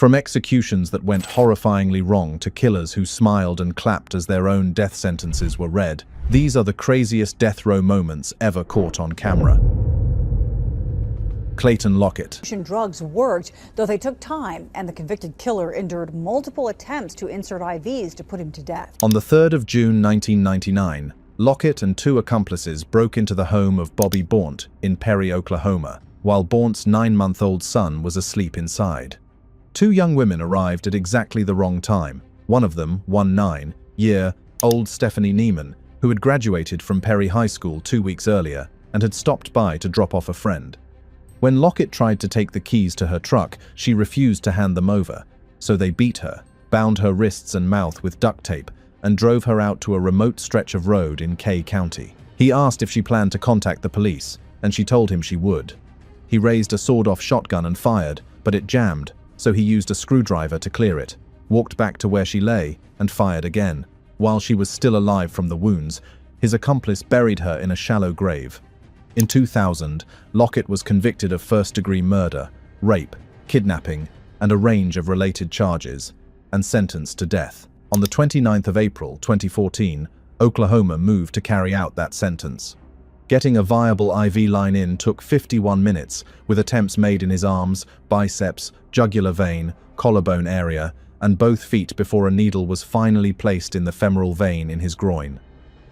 From executions that went horrifyingly wrong to killers who smiled and clapped as their own death sentences were read, these are the craziest death row moments ever caught on camera. Clayton Lockett. Drugs worked, though they took time, and the convicted killer endured multiple attempts to insert IVs to put him to death. On the 3rd of June 1999, Lockett and 2 accomplices broke into the home of Bobby Baunt in Perry, Oklahoma, while Baunt's 9-month-old son was asleep inside. 2 young women arrived at exactly the wrong time. One of them, 9-year-old Stephanie Neiman, who had graduated from Perry High School 2 weeks earlier and had stopped by to drop off a friend. When Lockett tried to take the keys to her truck, she refused to hand them over, so they beat her, bound her wrists and mouth with duct tape, and drove her out to a remote stretch of road in Kay County. He asked if she planned to contact the police, and she told him she would. He raised a sawed-off shotgun and fired, but it jammed, so he used a screwdriver to clear it, walked back to where she lay, and fired again. While she was still alive from the wounds, his accomplice buried her in a shallow grave. In 2000, Lockett was convicted of first-degree murder, rape, kidnapping, and a range of related charges, and sentenced to death. On the 29th of April 2014, Oklahoma moved to carry out that sentence. Getting a viable IV line in took 51 minutes, with attempts made in his arms, biceps, jugular vein, collarbone area, and both feet before a needle was finally placed in the femoral vein in his groin.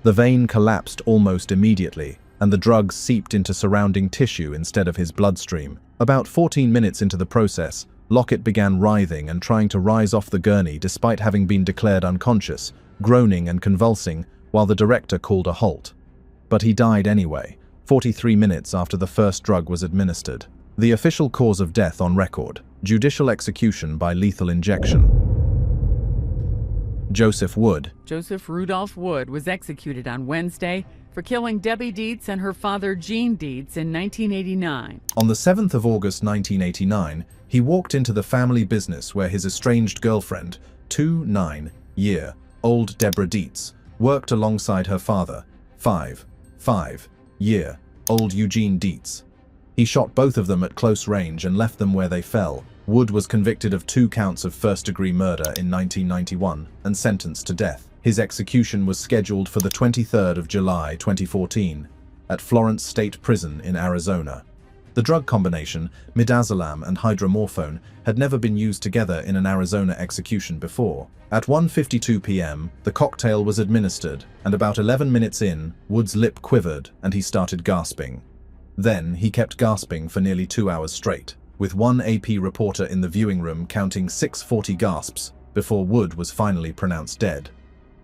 The vein collapsed almost immediately, and the drugs seeped into surrounding tissue instead of his bloodstream. About 14 minutes into the process, Lockett began writhing and trying to rise off the gurney despite having been declared unconscious, groaning and convulsing, while the director called a halt. But he died anyway, 43 minutes after the first drug was administered. The official cause of death on record: judicial execution by lethal injection. Joseph Wood. Joseph Rudolph Wood was executed on Wednesday for killing Debbie Dietz and her father Gene Dietz in 1989. On the 7th of August 1989, he walked into the family business where his estranged girlfriend, 9-year-old Deborah Dietz, worked alongside her father, 5-year-old Eugene Dietz. He shot both of them at close range and left them where they fell. Wood was convicted of 2 counts of first-degree murder in 1991 and sentenced to death. His execution was scheduled for the 23rd of July 2014 at Florence State Prison in Arizona. The drug combination, midazolam and hydromorphone, had never been used together in an Arizona execution before. At 1:52 p.m., the cocktail was administered, and about 11 minutes in, Wood's lip quivered and he started gasping. Then he kept gasping for nearly 2 hours straight, with one AP reporter in the viewing room counting 640 gasps before Wood was finally pronounced dead.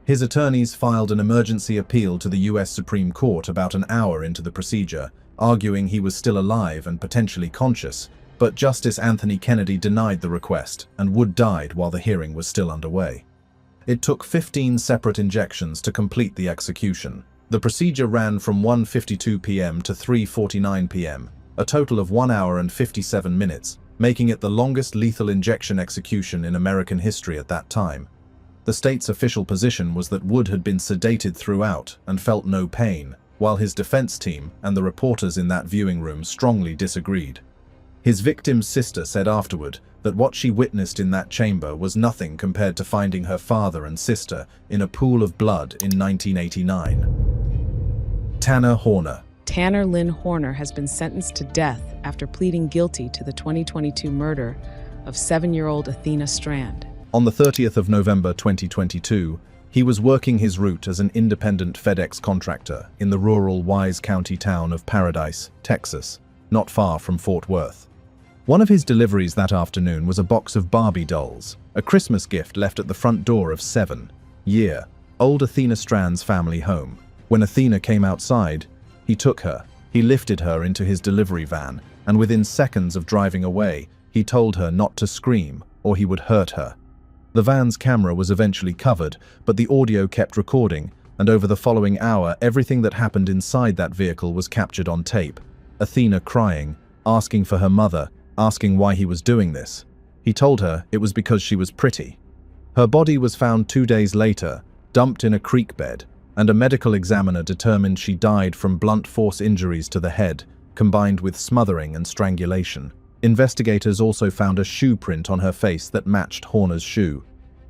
His attorneys filed an emergency appeal to the U.S. Supreme Court about an hour into the procedure, arguing he was still alive and potentially conscious, but Justice Anthony Kennedy denied the request, and Wood died while the hearing was still underway. It took 15 separate injections to complete the execution. The procedure ran from 1:52 p.m. to 3:49 p.m., a total of 1 hour and 57 minutes, making it the longest lethal injection execution in American history at that time. The state's official position was that Wood had been sedated throughout and felt no pain, while his defense team and the reporters in that viewing room strongly disagreed. His victim's sister said afterward that what she witnessed in that chamber was nothing compared to finding her father and sister in a pool of blood in 1989. Tanner Horner. Tanner Lynn Horner has been sentenced to death after pleading guilty to the 2022 murder of 7-year-old Athena Strand. On the 30th of November 2022, he was working his route as an independent FedEx contractor in the rural Wise County town of Paradise, Texas, not far from Fort Worth. One of his deliveries that afternoon was a box of Barbie dolls, a Christmas gift left at the front door of 7-year-old Athena Strand's family home. When Athena came outside, he took her, he lifted her into his delivery van, and within seconds of driving away, he told her not to scream or he would hurt her. The van's camera was eventually covered, but the audio kept recording, and over the following hour, everything that happened inside that vehicle was captured on tape. Athena crying, asking for her mother, asking why he was doing this. He told her it was because she was pretty. Her body was found 2 days later, dumped in a creek bed, and a medical examiner determined she died from blunt force injuries to the head, combined with smothering and strangulation. Investigators also found a shoe print on her face that matched Horner's shoe.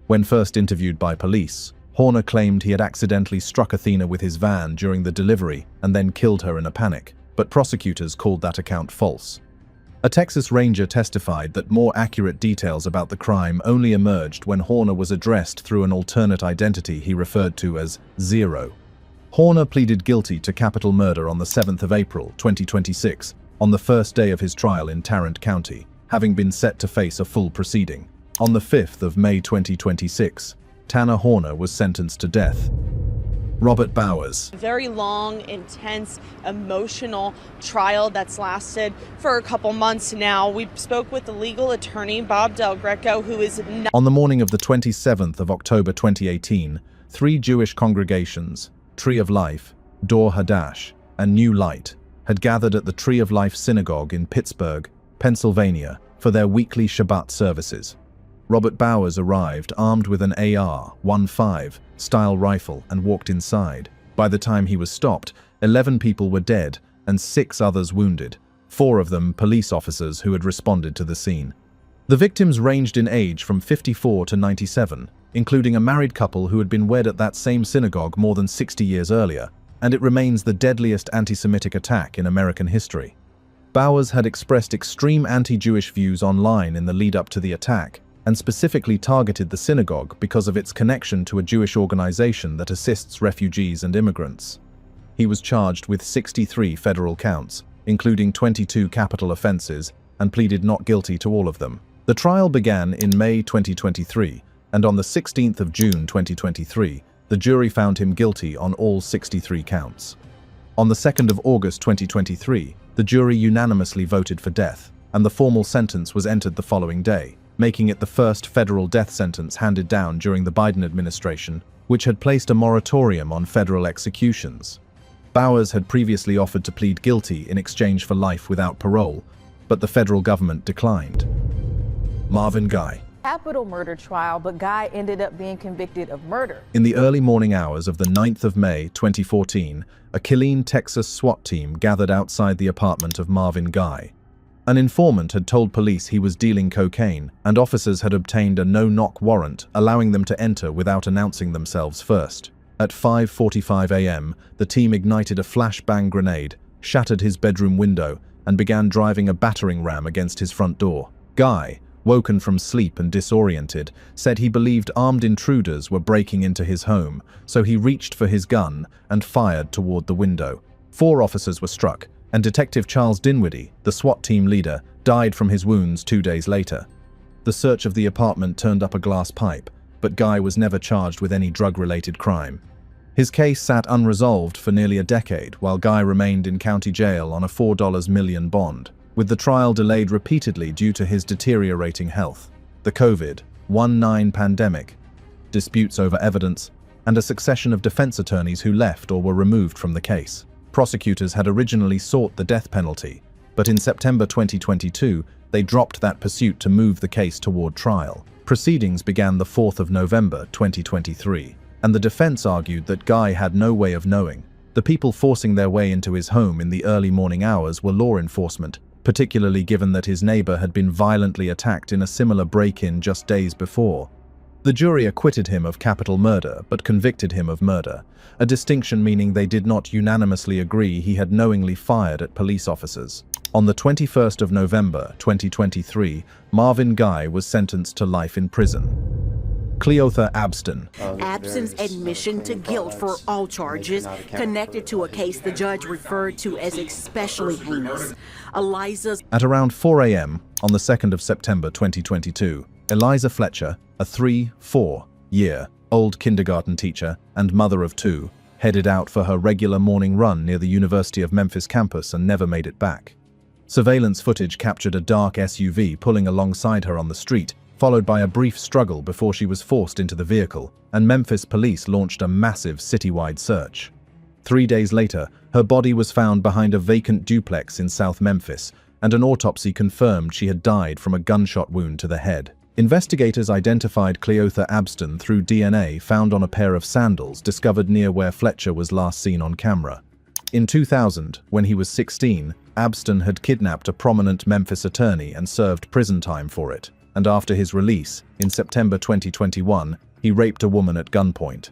When first interviewed by police, Horner claimed he had accidentally struck Athena with his van during the delivery and then killed her in a panic, but prosecutors called that account false. A Texas Ranger testified that more accurate details about the crime only emerged when Horner was addressed through an alternate identity he referred to as Zero. Horner pleaded guilty to capital murder on the 7th of April, 2026, on the first day of his trial in Tarrant County, having been set to face a full proceeding. On the 5th of May 2026, Tanner Horner was sentenced to death. Robert Bowers. Very long, intense, emotional trial that's lasted for a couple months now. We spoke with the legal attorney, Bob Del Greco, who is not. On the morning of the 27th of October 2018, 3 Jewish congregations, Tree of Life, Dor Hadash, and New Light, had gathered at the Tree of Life Synagogue in Pittsburgh, Pennsylvania, for their weekly Shabbat services. Robert Bowers arrived armed with an AR-15 style rifle and walked inside. By the time he was stopped, 11 people were dead and 6 others wounded, 4 of them police officers who had responded to the scene. The victims ranged in age from 54 to 97, including a married couple who had been wed at that same synagogue more than 60 years earlier, and it remains the deadliest anti-Semitic attack in American history. Bowers had expressed extreme anti-Jewish views online in the lead-up to the attack, and specifically targeted the synagogue because of its connection to a Jewish organization that assists refugees and immigrants. He was charged with 63 federal counts, including 22 capital offenses, and pleaded not guilty to all of them. The trial began in May 2023, and on the 16th of June 2023, the jury found him guilty on all 63 counts. On the 2nd of August 2023, the jury unanimously voted for death, and the formal sentence was entered the following day, making it the first federal death sentence handed down during the Biden administration, which had placed a moratorium on federal executions. Bowers had previously offered to plead guilty in exchange for life without parole, but the federal government declined. Marvin Guy. Capital murder trial, but Guy ended up being convicted of murder. In the early morning hours of the 9th of May 2014, a Killeen, Texas SWAT team gathered outside the apartment of Marvin Guy. An informant had told police he was dealing cocaine, and officers had obtained a no-knock warrant, allowing them to enter without announcing themselves first. At 5:45 a.m., the team ignited a flashbang grenade, shattered his bedroom window, and began driving a battering ram against his front door. Guy, woken from sleep and disoriented, said he believed armed intruders were breaking into his home, so he reached for his gun and fired toward the window. 4 officers were struck, and Detective Charles Dinwiddie, the SWAT team leader, died from his wounds 2 days later. The search of the apartment turned up a glass pipe, but Guy was never charged with any drug-related crime. His case sat unresolved for nearly a decade, while Guy remained in county jail on a $4 million bond, with the trial delayed repeatedly due to his deteriorating health. The COVID-19 pandemic, disputes over evidence, and a succession of defense attorneys who left or were removed from the case. Prosecutors had originally sought the death penalty, but in September 2022, they dropped that pursuit to move the case toward trial. Proceedings began the 4th of November 2023, and the defense argued that Guy had no way of knowing. The people forcing their way into his home in the early morning hours were law enforcement, particularly given that his neighbor had been violently attacked in a similar break-in just days before. The jury acquitted him of capital murder, but convicted him of murder, a distinction meaning they did not unanimously agree he had knowingly fired at police officers. On the 21st of November 2023, Marvin Guy was sentenced to life in prison. Cleotha Abston. Abston's admission to guilt for all charges connected to a case the judge referred to as especially heinous. Eliza's. At around 4 a.m. on the 2nd of September 2022, Eliza Fletcher, a 3-4-year-old kindergarten teacher and mother of 2, headed out for her regular morning run near the University of Memphis campus and never made it back. Surveillance footage captured a dark SUV pulling alongside her on the street, followed by a brief struggle before she was forced into the vehicle, and Memphis police launched a massive citywide search. 3 days later, her body was found behind a vacant duplex in South Memphis, and an autopsy confirmed she had died from a gunshot wound to the head. Investigators identified Cleotha Abston through DNA found on a pair of sandals discovered near where Fletcher was last seen on camera. In 2000, when he was 16, Abston had kidnapped a prominent Memphis attorney and served prison time for it, and after his release, in September 2021, he raped a woman at gunpoint.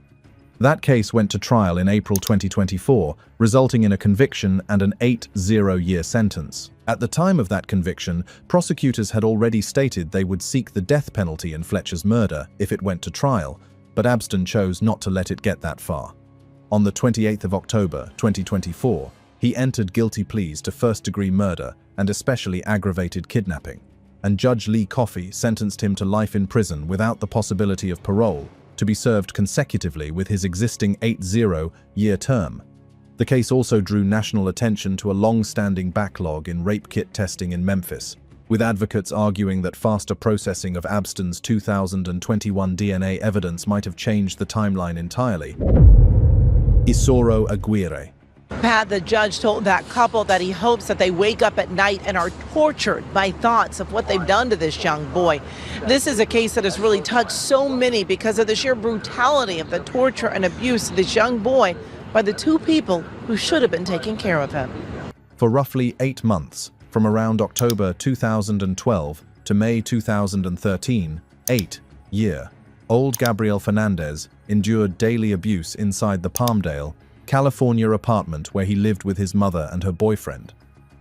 That case went to trial in April 2024, resulting in a conviction and an 8-0-year sentence. At the time of that conviction, prosecutors had already stated they would seek the death penalty in Fletcher's murder if it went to trial, but Abston chose not to let it get that far. On the 28th of October 2024, he entered guilty pleas to first-degree murder and especially aggravated kidnapping, and Judge Lee Coffey sentenced him to life in prison without the possibility of parole, to be served consecutively with his existing 8-0-year term. The case also drew national attention to a long-standing backlog in rape kit testing in Memphis, with advocates arguing that faster processing of Abston's 2021 DNA evidence might have changed the timeline entirely. Isoro Aguirre. Pat, the judge told that couple that he hopes that they wake up at night and are tortured by thoughts of what they've done to this young boy. This is a case that has really touched so many because of the sheer brutality of the torture and abuse of this young boy by the two people who should have been taking care of him. For roughly 8 months, from around October 2012 to May 2013, 8-year-old Gabriel Fernandez endured daily abuse inside the Palmdale, California apartment where he lived with his mother and her boyfriend.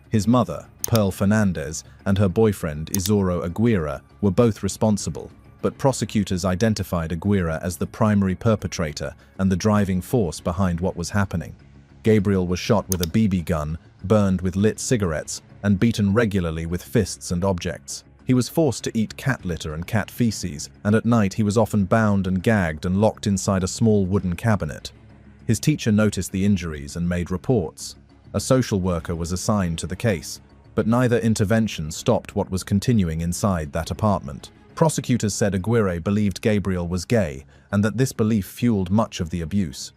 His mother, Pearl Fernandez, and her boyfriend, Isoro Aguirre, were both responsible, but prosecutors identified Aguirre as the primary perpetrator and the driving force behind what was happening. Gabriel was shot with a BB gun, burned with lit cigarettes, and beaten regularly with fists and objects. He was forced to eat cat litter and cat feces, and at night he was often bound and gagged and locked inside a small wooden cabinet. His teacher noticed the injuries and made reports. A social worker was assigned to the case, but neither intervention stopped what was continuing inside that apartment. Prosecutors said Aguirre believed Gabriel was gay and that this belief fueled much of the abuse.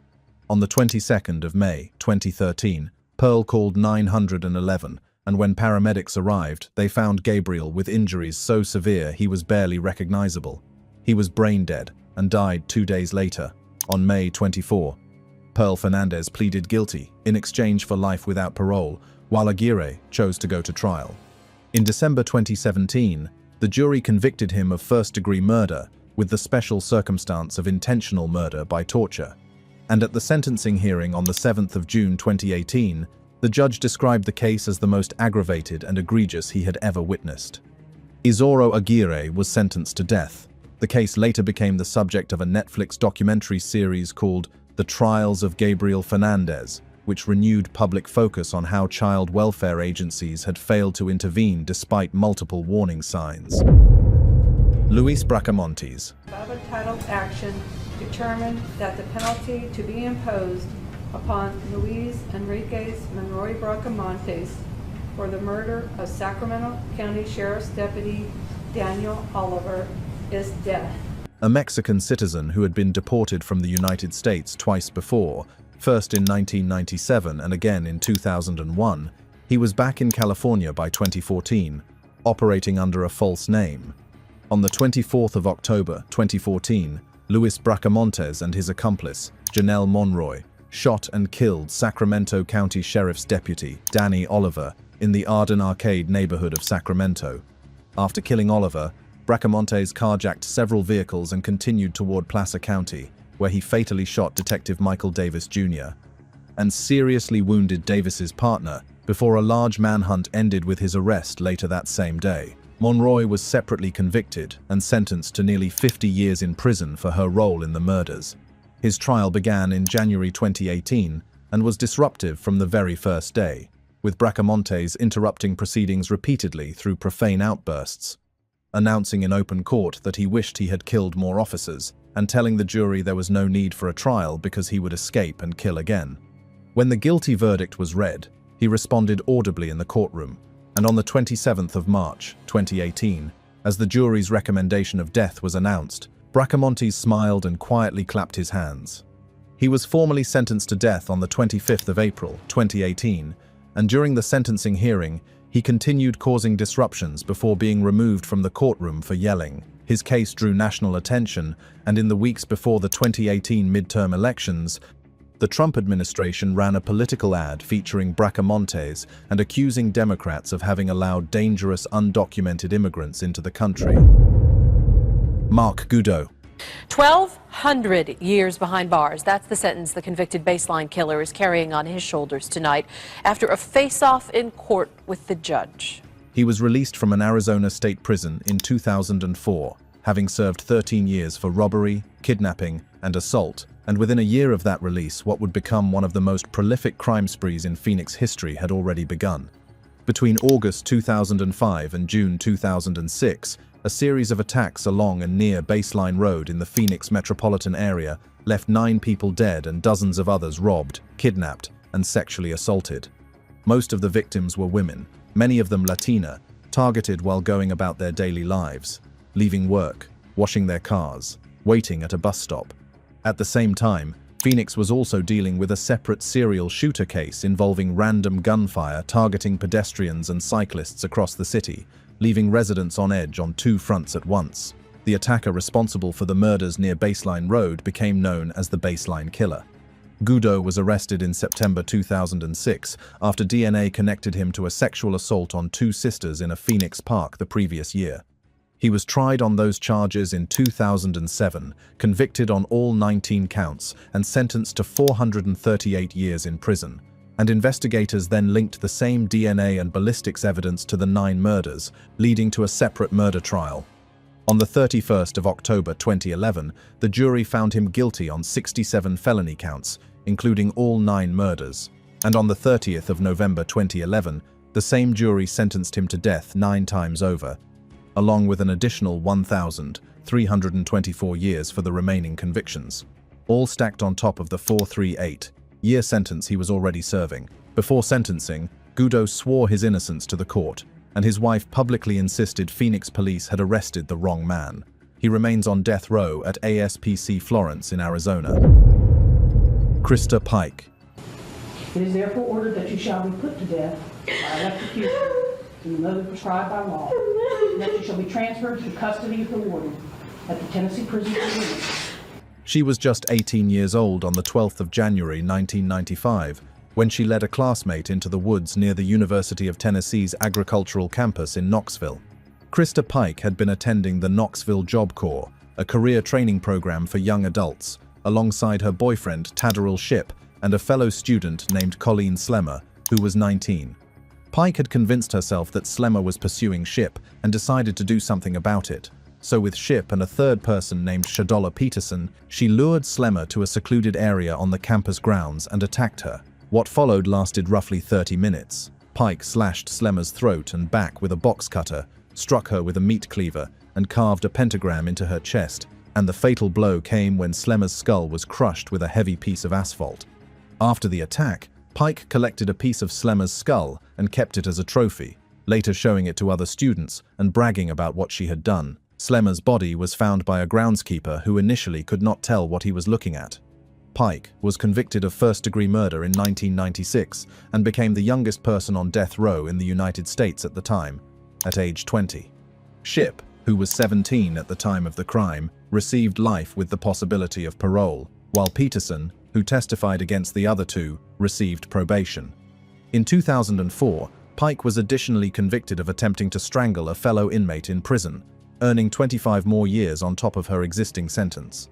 On the 22nd of May 2013, Pearl called 911, and when paramedics arrived, they found Gabriel with injuries so severe he was barely recognizable. He was brain dead and died 2 days later, on May 24. Pearl Fernandez pleaded guilty in exchange for life without parole, while Aguirre chose to go to trial. In December 2017, the jury convicted him of first-degree murder with the special circumstance of intentional murder by torture. And at the sentencing hearing on the 7th of June 2018, the judge described the case as the most aggravated and egregious he had ever witnessed. Isoro Aguirre was sentenced to death. The case later became the subject of a Netflix documentary series called The Trials of Gabriel Fernandez, which renewed public focus on how child welfare agencies had failed to intervene despite multiple warning signs. Luis Bracamontes. Above-titled action determined that the penalty to be imposed upon Luis Enriquez Monroy Bracamontes for the murder of Sacramento County Sheriff's Deputy Daniel Oliver is death. A Mexican citizen who had been deported from the United States twice before, first in 1997 and again in 2001, he was back in California by 2014, operating under a false name. On the 24th of October 2014, Luis Bracamontes and his accomplice, Janelle Monroy, shot and killed Sacramento County Sheriff's Deputy Danny Oliver in the Arden Arcade neighborhood of Sacramento. After killing Oliver, Bracamontes carjacked several vehicles and continued toward Placer County, where he fatally shot Detective Michael Davis Jr. and seriously wounded Davis's partner before a large manhunt ended with his arrest later that same day. Monroy was separately convicted and sentenced to nearly 50 years in prison for her role in the murders. His trial began in January 2018 and was disruptive from the very first day, with Bracamontes interrupting proceedings repeatedly through profane outbursts, announcing in open court that he wished he had killed more officers, and telling the jury there was no need for a trial because he would escape and kill again. When the guilty verdict was read, he responded audibly in the courtroom, and on the 27th of March 2018, as the jury's recommendation of death was announced, Bracamontes smiled and quietly clapped his hands. He was formally sentenced to death on the 25th of April 2018, and during the sentencing hearing, he continued causing disruptions before being removed from the courtroom for yelling. His case drew national attention, and in the weeks before the 2018 midterm elections, The Trump administration ran a political ad featuring Bracamontes and accusing Democrats of having allowed dangerous, undocumented immigrants into the country. Mark Goudeau. 1,200 years behind bars. That's the sentence the convicted baseline killer is carrying on his shoulders tonight after a face-off in court with the judge. He was released from an Arizona state prison in 2004, having served 13 years for robbery, kidnapping, and assault, and within a year of that release, what would become one of the most prolific crime sprees in Phoenix history had already begun. Between August 2005 and June 2006, a series of attacks along and near Baseline Road in the Phoenix metropolitan area left 9 people dead and dozens of others robbed, kidnapped, and sexually assaulted. Most of the victims were women, many of them Latina, targeted while going about their daily lives, leaving work, washing their cars, waiting at a bus stop. At the same time, Phoenix was also dealing with a separate serial shooter case involving random gunfire targeting pedestrians and cyclists across the city, leaving residents on edge on 2 fronts at once. The attacker responsible for the murders near Baseline Road became known as the Baseline Killer. Goudeau was arrested in September 2006 after DNA connected him to a sexual assault on 2 sisters in a Phoenix park the previous year. He was tried on those charges in 2007, convicted on all 19 counts, and sentenced to 438 years in prison. And investigators then linked the same DNA and ballistics evidence to the 9 murders, leading to a separate murder trial. On the 31st of October 2011, the jury found him guilty on 67 felony counts, including all 9 murders. And on the 30th of November 2011, the same jury sentenced him to death 9 times over, along with an additional 1,324 years for the remaining convictions, all stacked on top of the 438-year sentence he was already serving. Before sentencing, Goudeau swore his innocence to the court, and his wife publicly insisted Phoenix police had arrested the wrong man. He remains on death row at ASPC Florence in Arizona. Krista Pike. It is therefore ordered that you shall be put to death by electrocution in the mode prescribed by law, and that you shall be transferred to the custody of the warden at the Tennessee Prison for Women. She was just 18 years old on the 12th of January 1995, when she led a classmate into the woods near the University of Tennessee's agricultural campus in Knoxville. Krista Pike had been attending the Knoxville Job Corps, a career training program for young adults, alongside her boyfriend Tadderell Shipp and a fellow student named Colleen Slemmer, who was 19. Pike had convinced herself that Slemmer was pursuing Shipp and decided to do something about it. So with Shipp and a third person named Shadolla Peterson, she lured Slemmer to a secluded area on the campus grounds and attacked her. What followed lasted roughly 30 minutes. Pike slashed Slemmer's throat and back with a box cutter, struck her with a meat cleaver, and carved a pentagram into her chest, and the fatal blow came when Slemmer's skull was crushed with a heavy piece of asphalt. After the attack, Pike collected a piece of Slemmer's skull and kept it as a trophy, later showing it to other students and bragging about what she had done. Slemmer's body was found by a groundskeeper who initially could not tell what he was looking at. Pike was convicted of first-degree murder in 1996 and became the youngest person on death row in the United States at the time, at age 20. Shipp, who was 17 at the time of the crime, received life with the possibility of parole, while Peterson, who testified against the other 2, received probation. In 2004, Pike was additionally convicted of attempting to strangle a fellow inmate in prison, earning 25 more years on top of her existing sentence.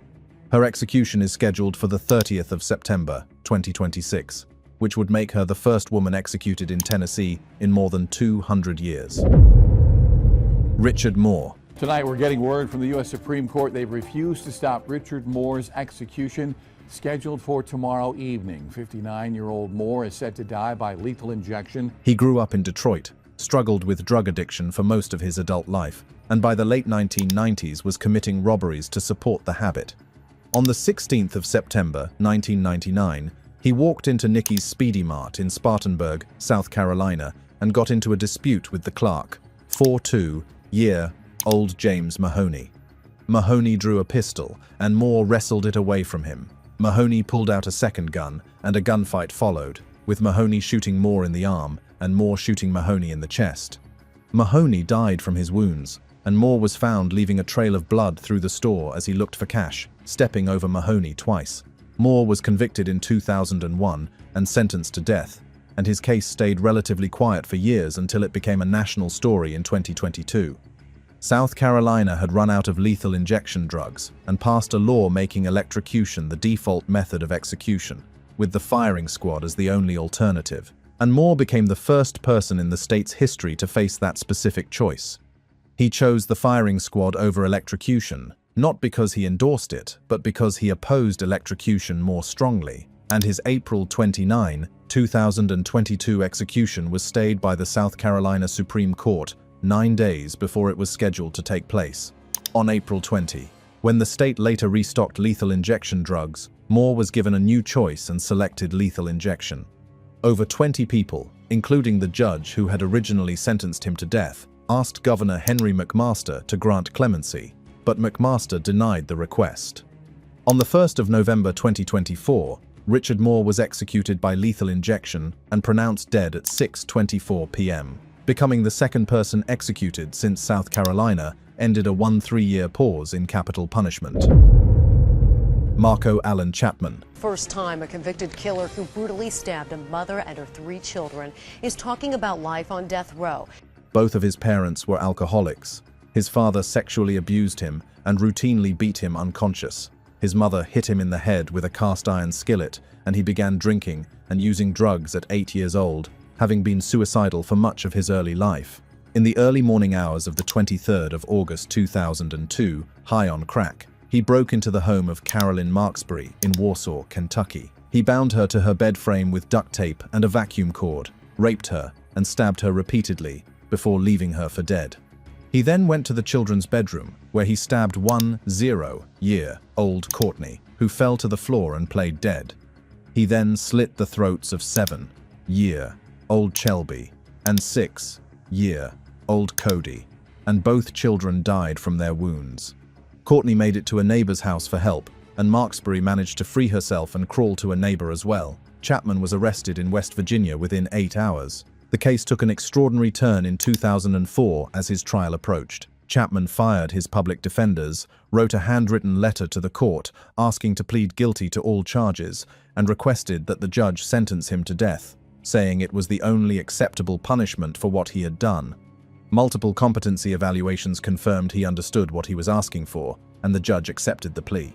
Her execution is scheduled for the 30th of September, 2026, which would make her the first woman executed in Tennessee in more than 200 years. Richard Moore. Tonight we're getting word from the U.S. Supreme Court they've refused to stop Richard Moore's execution, scheduled for tomorrow evening. 59-year-old Moore is set to die by lethal injection. He grew up in Detroit, struggled with drug addiction for most of his adult life, and by the late 1990s was committing robberies to support the habit. On the 16th of September, 1999, he walked into Nicky's Speedy Mart in Spartanburg, South Carolina, and got into a dispute with the clerk, 42-year-old James Mahoney. Mahoney drew a pistol, and Moore wrestled it away from him. Mahoney pulled out a second gun, and a gunfight followed, with Mahoney shooting Moore in the arm and Moore shooting Mahoney in the chest. Mahoney died from his wounds, and Moore was found leaving a trail of blood through the store as he looked for cash, stepping over Mahoney twice. Moore was convicted in 2001 and sentenced to death, and his case stayed relatively quiet for years until it became a national story in 2022. South Carolina had run out of lethal injection drugs and passed a law making electrocution the default method of execution, with the firing squad as the only alternative, and Moore became the first person in the state's history to face that specific choice. He chose the firing squad over electrocution, not because he endorsed it, but because he opposed electrocution more strongly, and his April 29, 2022 execution was stayed by the South Carolina Supreme Court 9 days before it was scheduled to take place. On April 20, when the state later restocked lethal injection drugs, Moore was given a new choice and selected lethal injection. Over 20 people, including the judge who had originally sentenced him to death, asked Governor Henry McMaster to grant clemency, but McMaster denied the request. On the 1st of November 2024, Richard Moore was executed by lethal injection and pronounced dead at 6:24 p.m., becoming the second person executed since South Carolina ended a 13-year pause in capital punishment. Marco Allen Chapman. First time a convicted killer who brutally stabbed a mother and her 3 children is talking about life on death row. Both of his parents were alcoholics. His father sexually abused him and routinely beat him unconscious. His mother hit him in the head with a cast-iron skillet, and he began drinking and using drugs at 8 years old, having been suicidal for much of his early life. In the early morning hours of the 23rd of August 2002, high on crack, he broke into the home of Carolyn Marksbury in Warsaw, Kentucky. He bound her to her bed frame with duct tape and a vacuum cord, raped her, and stabbed her repeatedly before leaving her for dead. He then went to the children's bedroom, where he stabbed 10-year-old Courtney, who fell to the floor and played dead. He then slit the throats of 7-year-old Shelby and 6-year-old Cody, and both children died from their wounds. Courtney made it to a neighbor's house for help, and Marksbury managed to free herself and crawl to a neighbor as well. Chapman was arrested in West Virginia within 8 hours. The case took an extraordinary turn in 2004 as his trial approached. Chapman fired his public defenders, wrote a handwritten letter to the court asking to plead guilty to all charges, and requested that the judge sentence him to death, saying it was the only acceptable punishment for what he had done. Multiple competency evaluations confirmed he understood what he was asking for, and the judge accepted the plea.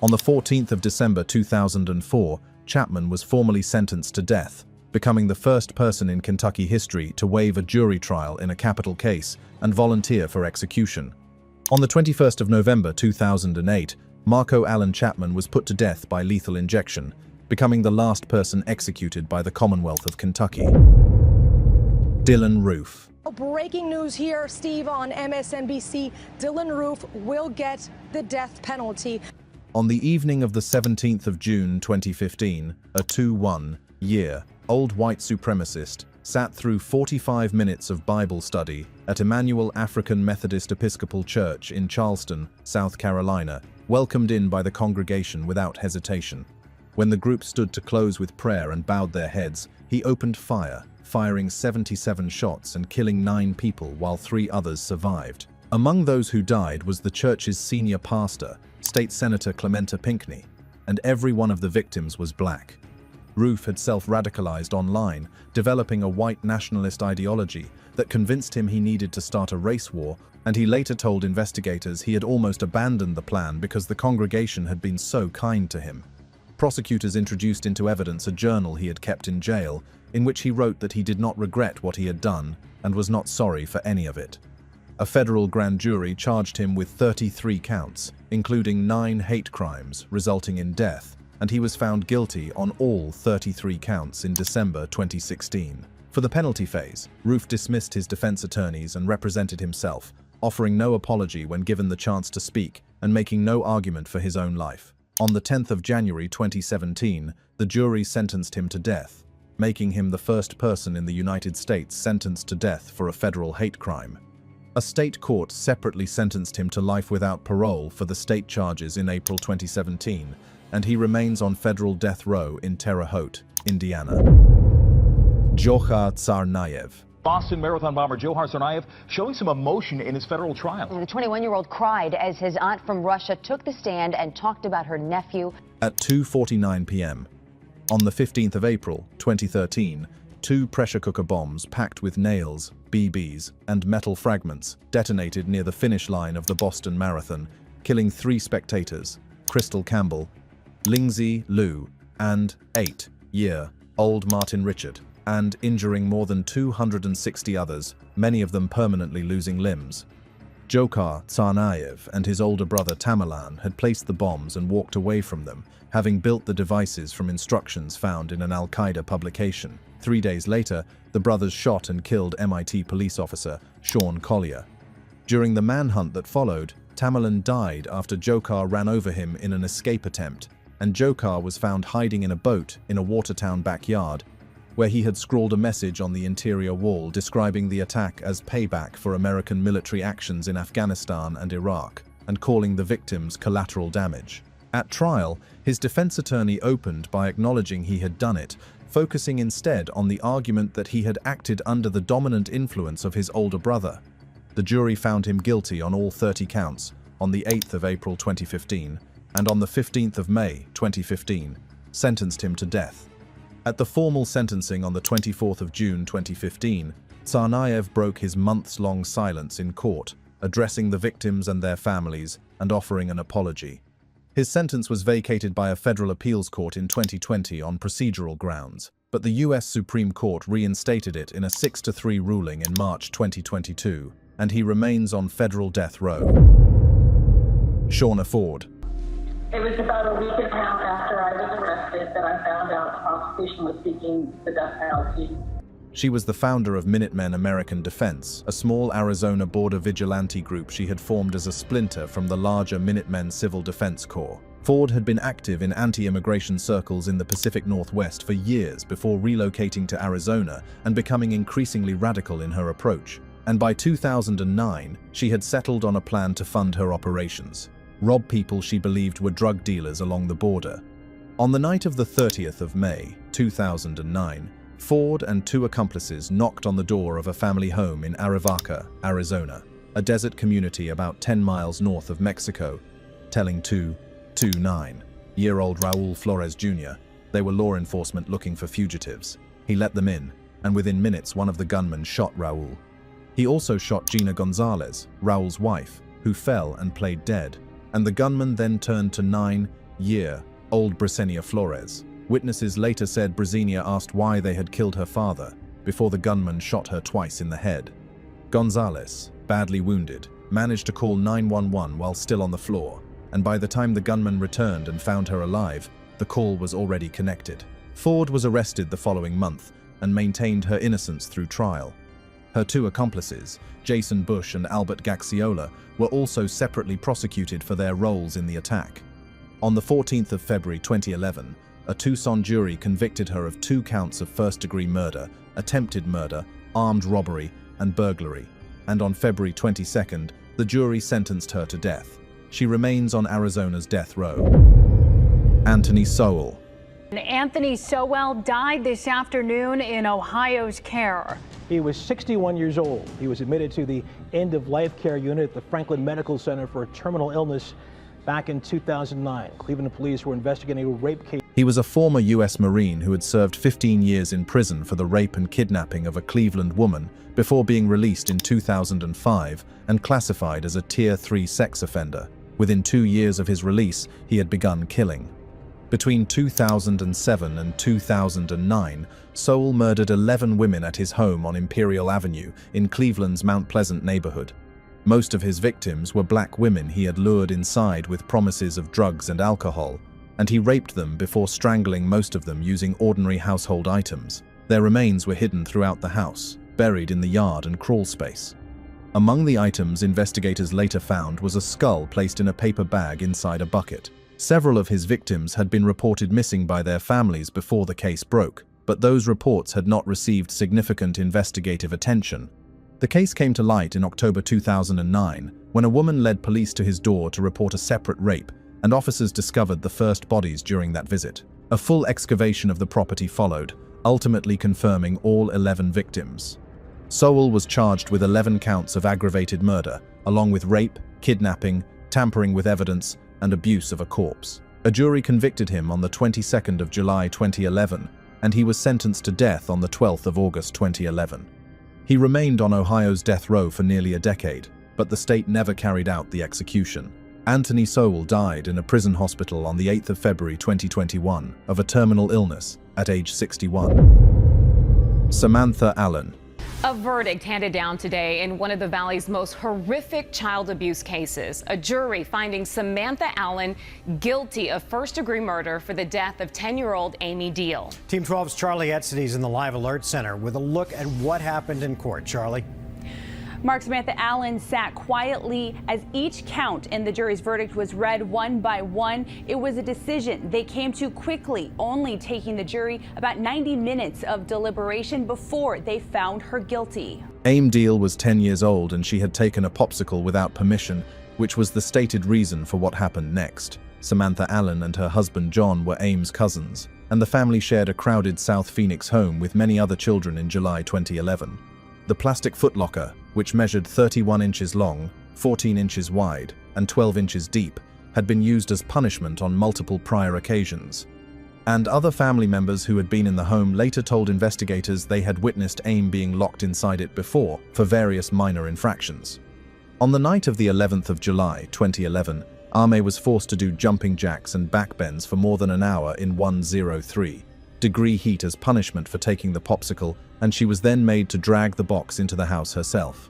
On the 14th of December 2004, Chapman was formally sentenced to death, becoming the first person in Kentucky history to waive a jury trial in a capital case and volunteer for execution. On the 21st of November 2008, Marco Allen Chapman was put to death by lethal injection, becoming the last person executed by the Commonwealth of Kentucky. Dylan Roof. Breaking news here, Steve, on MSNBC. Dylan Roof will get the death penalty. On the evening of the 17th of June 2015, a 21-year-old white supremacist sat through 45 minutes of Bible study at Emmanuel African Methodist Episcopal Church in Charleston, South Carolina, welcomed in by the congregation without hesitation. When the group stood to close with prayer and bowed their heads, he opened fire, firing 77 shots and killing 9 people while 3 others survived. Among those who died was the church's senior pastor, State Senator Clementa Pinckney, and every one of the victims was black. Roof had self-radicalized online, developing a white nationalist ideology that convinced him he needed to start a race war, and he later told investigators he had almost abandoned the plan because the congregation had been so kind to him. Prosecutors introduced into evidence a journal he had kept in jail, in which he wrote that he did not regret what he had done and was not sorry for any of it. A federal grand jury charged him with 33 counts, including 9 hate crimes resulting in death, and he was found guilty on all 33 counts in December 2016. For the penalty phase, Roof dismissed his defense attorneys and represented himself, offering no apology when given the chance to speak and making no argument for his own life. On the 10th of January 2017, the jury sentenced him to death, making him the first person in the United States sentenced to death for a federal hate crime. A state court separately sentenced him to life without parole for the state charges in April 2017, and he remains on federal death row in Terre Haute, Indiana. Djokhar Tsarnaev. Boston Marathon bomber Johar Tsarnaev showing some emotion in his federal trial. The 21-year-old cried as his aunt from Russia took the stand and talked about her nephew. At 2:49 p.m. on the 15th of April, 2013, 2 pressure cooker bombs packed with nails, BBs, and metal fragments detonated near the finish line of the Boston Marathon, killing 3 spectators, Crystal Campbell, Lingzi Liu, and 8-year-old Martin Richard, and injuring more than 260 others, many of them permanently losing limbs. Johar Tsarnaev and his older brother Tamerlan had placed the bombs and walked away from them, having built the devices from instructions found in an Al-Qaeda publication. 3 days later, the brothers shot and killed MIT police officer Sean Collier. During the manhunt that followed, Tamerlan died after Johar ran over him in an escape attempt, and Johar was found hiding in a boat in a Watertown backyard, where he had scrawled a message on the interior wall describing the attack as payback for American military actions in Afghanistan and Iraq, and calling the victims collateral damage. At trial, his defense attorney opened by acknowledging he had done it, focusing instead on the argument that he had acted under the dominant influence of his older brother. The jury found him guilty on all 30 counts on the 8th of April 2015, and on the 15th of May 2015, sentenced him to death. At the formal sentencing on the 24th of June 2015, Tsarnaev broke his months-long silence in court, addressing the victims and their families and offering an apology. His sentence was vacated by a federal appeals court in 2020 on procedural grounds, but the U.S. Supreme Court reinstated it in a 6-3 ruling in March 2022, and he remains on federal death row. Shauna Ford. It was about a week and a half after I was arrested that I found out the prosecution was seeking the death penalty. She was the founder of Minutemen American Defense, a small Arizona border vigilante group she had formed as a splinter from the larger Minutemen Civil Defense Corps. Ford had been active in anti-immigration circles in the Pacific Northwest for years before relocating to Arizona and becoming increasingly radical in her approach. And by 2009, she had settled on a plan to fund her operations, rob people she believed were drug dealers along the border. On the night of the 30th of May, 2009, Ford and 2 accomplices knocked on the door of a family home in Arivaca, Arizona, a desert community about 10 miles north of Mexico, telling 29-year-old Raul Flores Jr. they were law enforcement looking for fugitives. He let them in, and within minutes one of the gunmen shot Raul. He also shot Gina Gonzalez, Raul's wife, who fell and played dead, and the gunman then turned to 9-year-old Brisenia Flores. Witnesses later said Brisenia asked why they had killed her father, before the gunman shot her twice in the head. Gonzalez, badly wounded, managed to call 911 while still on the floor, and by the time the gunman returned and found her alive, the call was already connected. Ford was arrested the following month and maintained her innocence through trial. Her 2 accomplices, Jason Bush and Albert Gaxiola, were also separately prosecuted for their roles in the attack. On the 14th of February 2011, a Tucson jury convicted her of 2 counts of first-degree murder, attempted murder, armed robbery, and burglary, and on February 22nd, the jury sentenced her to death. She remains on Arizona's death row. Anthony Sowell. Anthony Sowell died this afternoon in Ohio's care. He was 61 years old. He was admitted to the end-of-life care unit at the Franklin Medical Center for a terminal illness back in 2009. Cleveland police were investigating a rape case. He was a former U.S. Marine who had served 15 years in prison for the rape and kidnapping of a Cleveland woman before being released in 2005 and classified as a Tier 3 sex offender. Within 2 years of his release, he had begun killing. Between 2007 and 2009, Sowell murdered 11 women at his home on Imperial Avenue in Cleveland's Mount Pleasant neighborhood. Most of his victims were black women he had lured inside with promises of drugs and alcohol, and he raped them before strangling most of them using ordinary household items. Their remains were hidden throughout the house, buried in the yard and crawl space. Among the items investigators later found was a skull placed in a paper bag inside a bucket. Several of his victims had been reported missing by their families before the case broke, but those reports had not received significant investigative attention. The case came to light in October 2009 when a woman led police to his door to report a separate rape, and officers discovered the first bodies during that visit. A full excavation of the property followed, ultimately confirming all 11 victims. Sowell was charged with 11 counts of aggravated murder, along with rape, kidnapping, tampering with evidence, and abuse of a corpse. A jury convicted him on the 22nd of July 2011, and he was sentenced to death on the 12th of August 2011. He remained on Ohio's death row for nearly a decade, but the state never carried out the execution. Anthony Sowell died in a prison hospital on the 8th of February 2021 of a terminal illness at age 61. Samantha Allen. A verdict handed down today in one of the Valley's most horrific child abuse cases. A jury finding Samantha Allen guilty of first-degree murder for the death of 10-year-old Amy Deal. Team 12's Charlie Etzides in the Live Alert Center with a look at what happened in court. Charlie. Mark, Samantha Allen sat quietly as each count in the jury's verdict was read one by one. It was a decision they came to quickly, only taking the jury about 90 minutes of deliberation before they found her guilty. Amy Deal was 10 years old and she had taken a popsicle without permission, which was the stated reason for what happened next. Samantha Allen and her husband John were Amy's cousins, and the family shared a crowded South Phoenix home with many other children in July 2011. The plastic footlocker, which measured 31 inches long, 14 inches wide, and 12 inches deep, had been used as punishment on multiple prior occasions. And other family members who had been in the home later told investigators they had witnessed Amy being locked inside it before for various minor infractions. On the night of the 11th of July 2011, Amy was forced to do jumping jacks and backbends for more than an hour in 103-degree heat as punishment for taking the popsicle, and she was then made to drag the box into the house herself.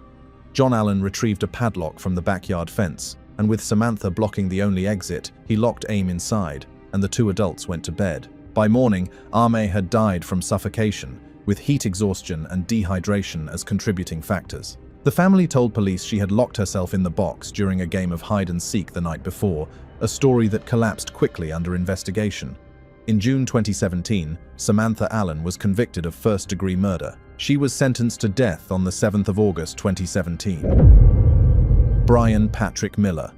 John Allen retrieved a padlock from the backyard fence, and with Samantha blocking the only exit, he locked Amy inside, and the two adults went to bed. By morning, Amy had died from suffocation, with heat exhaustion and dehydration as contributing factors. The family told police she had locked herself in the box during a game of hide-and-seek the night before, a story that collapsed quickly under investigation. In June 2017, Samantha Allen was convicted of first-degree murder. She was sentenced to death on the 7th of August 2017. Brian Patrick Miller.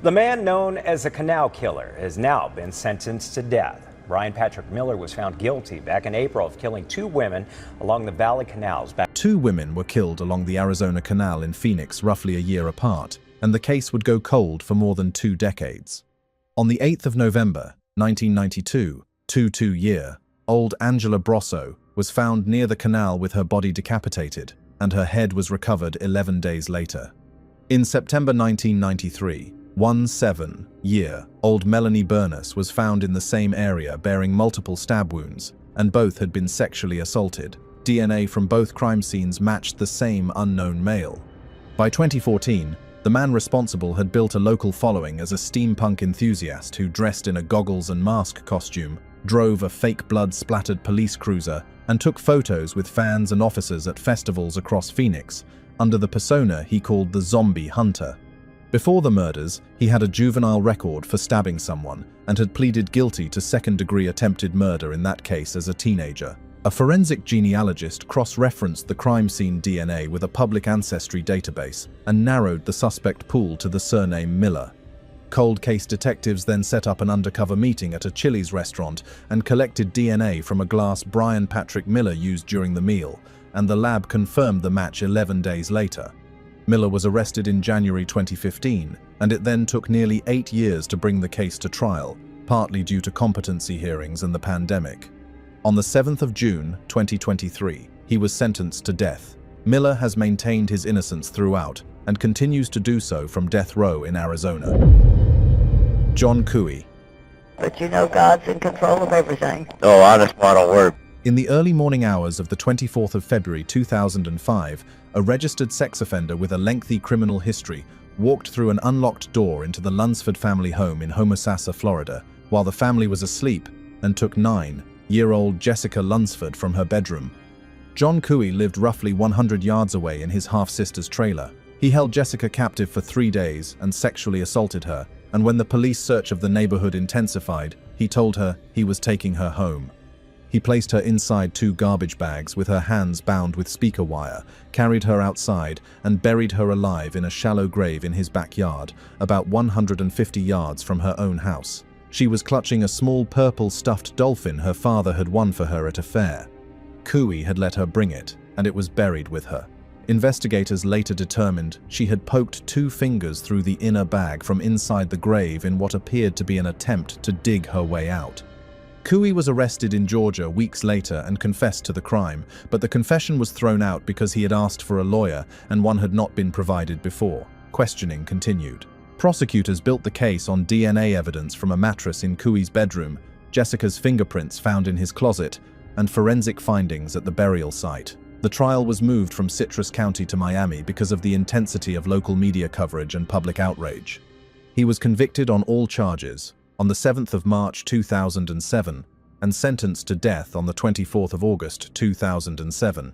The man known as a canal killer has now been sentenced to death. Brian Patrick Miller was found guilty back in April of killing 2 women along the Valley Canals. 2 women were killed along the Arizona Canal in Phoenix roughly a year apart, and the case would go cold for more than 2 decades. On the 8th of November, 1992, 22-year-old Angela Brosso was found near the canal with her body decapitated, and her head was recovered 11 days later. In September 1993, 17-year-old Melanie Burness was found in the same area bearing multiple stab wounds, and both had been sexually assaulted. DNA from both crime scenes matched the same unknown male. By 2014, the man responsible had built a local following as a steampunk enthusiast who dressed in a goggles and mask costume, drove a fake blood-splattered police cruiser, and took photos with fans and officers at festivals across Phoenix, under the persona he called the Zombie Hunter. Before the murders, he had a juvenile record for stabbing someone and had pleaded guilty to second-degree attempted murder in that case as a teenager. A forensic genealogist cross-referenced the crime scene DNA with a public ancestry database and narrowed the suspect pool to the surname Miller. Cold case detectives then set up an undercover meeting at a Chili's restaurant and collected DNA from a glass Brian Patrick Miller used during the meal, and the lab confirmed the match 11 days later. Miller was arrested in January 2015, and it then took nearly 8 years to bring the case to trial, partly due to competency hearings and the pandemic. On the 7th of June 2023, he was sentenced to death. Miller has maintained his innocence throughout and continues to do so from death row in Arizona. John Cooey. But you know God's in control of everything. Oh, honest model word. In the early morning hours of the 24th of February 2005, a registered sex offender with a lengthy criminal history walked through an unlocked door into the Lunsford family home in Homosassa, Florida, while the family was asleep, and took 9-year-old Jessica Lunsford from her bedroom. John Cooey lived roughly 100 yards away in his half-sister's trailer. He held Jessica captive for 3 days and sexually assaulted her, and when the police search of the neighborhood intensified, he told her he was taking her home. He placed her inside 2 garbage bags with her hands bound with speaker wire, carried her outside, and buried her alive in a shallow grave in his backyard, about 150 yards from her own house. She was clutching a small purple stuffed dolphin her father had won for her at a fair. Cooey had let her bring it, and it was buried with her. Investigators later determined she had poked 2 fingers through the inner bag from inside the grave in what appeared to be an attempt to dig her way out. Cooey was arrested in Georgia weeks later and confessed to the crime, but the confession was thrown out because he had asked for a lawyer and one had not been provided before. Questioning continued. Prosecutors built the case on DNA evidence from a mattress in Cooey's bedroom, Jessica's fingerprints found in his closet, and forensic findings at the burial site. The trial was moved from Citrus County to Miami because of the intensity of local media coverage and public outrage. He was convicted on all charges on the 7th of March 2007 and sentenced to death on the 24th of August 2007.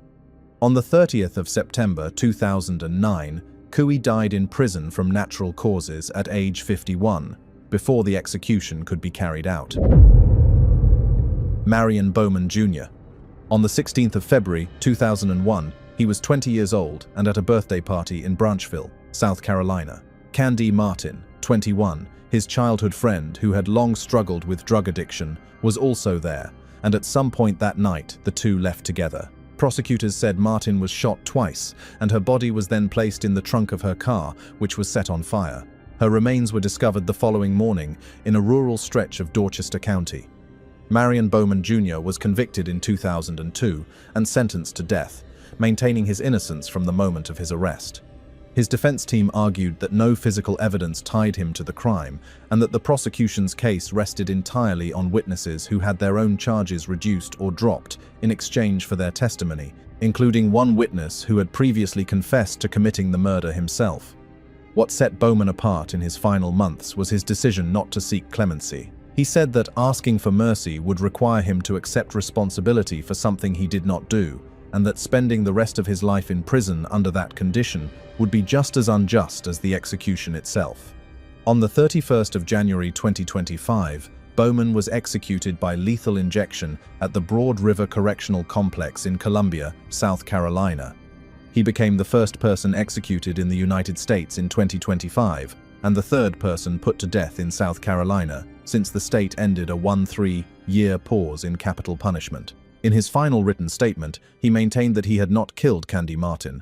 On the 30th of September 2009, Cooey died in prison from natural causes at age 51, before the execution could be carried out. Marion Bowman Jr. On the 16th of February 2001, he was 20 years old and at a birthday party in Branchville, South Carolina. Candy Martin, 21, his childhood friend who had long struggled with drug addiction, was also there, and at some point that night, the two left together. Prosecutors said Martin was shot twice, and her body was then placed in the trunk of her car, which was set on fire. Her remains were discovered the following morning in a rural stretch of Dorchester County. Marion Bowman Jr. was convicted in 2002 and sentenced to death, maintaining his innocence from the moment of his arrest. His defense team argued that no physical evidence tied him to the crime and that the prosecution's case rested entirely on witnesses who had their own charges reduced or dropped in exchange for their testimony, including one witness who had previously confessed to committing the murder himself. What set Bowman apart in his final months was his decision not to seek clemency. He said that asking for mercy would require him to accept responsibility for something he did not do, and that spending the rest of his life in prison under that condition would be just as unjust as the execution itself. On the 31st of January 2025, Bowman was executed by lethal injection at the Broad River Correctional Complex in Columbia, South Carolina. He became the first person executed in the United States in 2025, and the third person put to death in South Carolina since the state ended a 13-year pause in capital punishment. In his final written statement, he maintained that he had not killed Candy Martin,